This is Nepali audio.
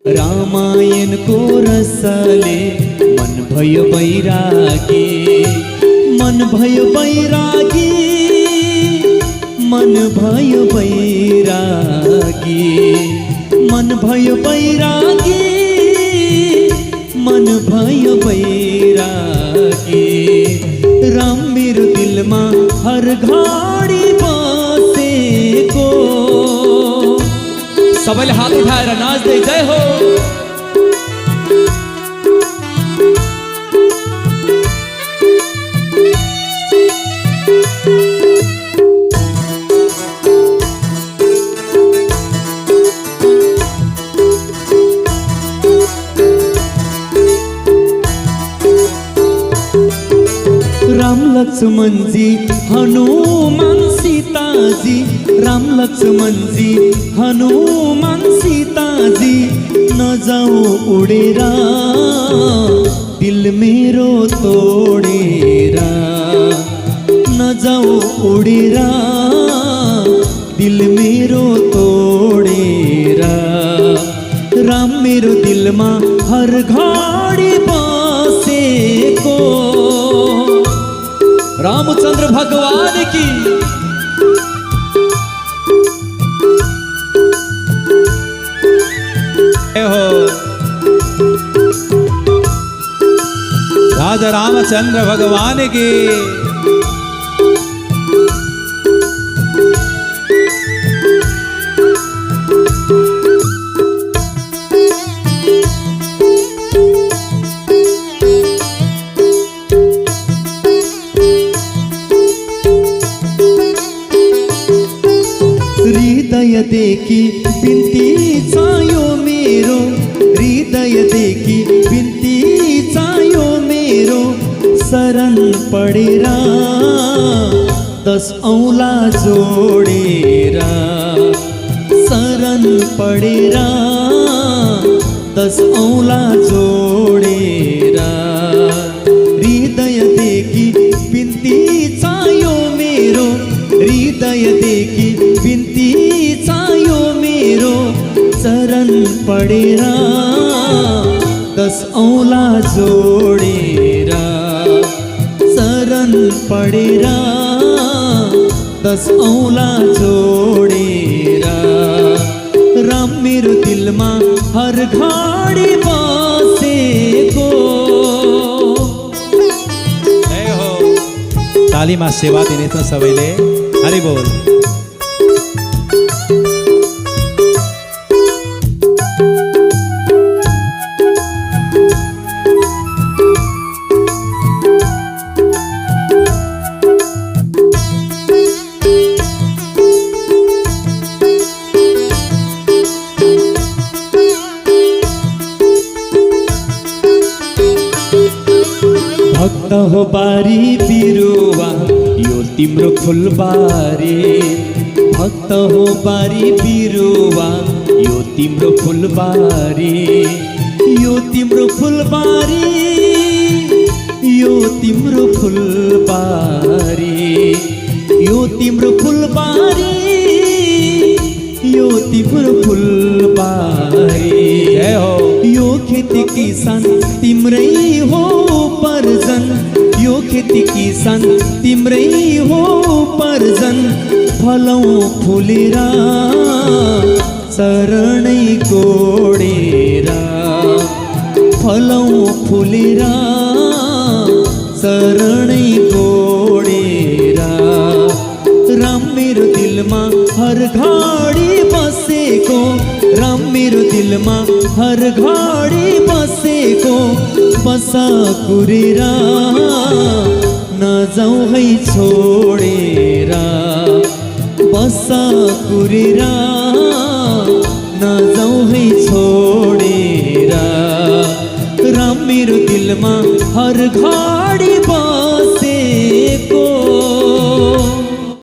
रामायणको रसले मन भयो बैरागी, मन भयो बैरागी, मन भयो बैरागी, मन भयो बैरागी, मन भयो बैरागी। राम मेरो दिलमा हर घडी बसेको। सबैले हात उठाएर नाच्दै जय हो। राम लक्ष्मण जी हनुमान सीताजी, राम लक्ष्मण जी हनुमान सीताजी, नजाऊ उडेर दिल मेरो तोडेर, नजाऊ उडेर दिल मेरो तोडेर। राम मेरो दिलमा हर घडी बसेको। रामचंद्र भगवान की। हो राजा रामचंद्र भगवान की। हृदयदेखि बिन्ती चाह्यो मेरो, हृदयदेखि बिन्ती चाह्यो मेरो, शरण पडेर 10 औँला जोडेर, शरण पडेर 10 औँला जोडेर। हृदयदेखि बिन्ती चाह्यो मेरो, हृदयदेखि बिन्ती चाह्यो मेरो, शरण पडेर 10 औँला जोडेर, शरण पडेर 10 औँला जोडेर। राम मेरो दिलमा हर घडी बसेको। तालीमा सेवा दिने त सबैले हरि बोल। भक्त हो बारी बिरुवा यो तिम्रो फुलबारी, भक्त हो बारी बिरुवा यो तिम्रो फुलबारी, यो तिम्रो फुलबारी, यो तिम्रो फुलबारी, यो तिम्रो फुलबारी, यो तिम्रो फुलबारी। जय हो। यो खेती किसान तिम्रै हो पर्जन, यो खेती किसान तिम्रै हो पर्जन। फलौं फुलेर चरणै कोडेर, फलौं फुलेर चरणै कोडेर। राम मेरो दिलमा हर घडी बसेको, राम मेरो दिलमा हर घडी बसेको। बसा कुरेर नजाऊ है छोडेर, बसा कुरेर नजाऊ है छोडेर। राम मेरो दिलमा हर घडी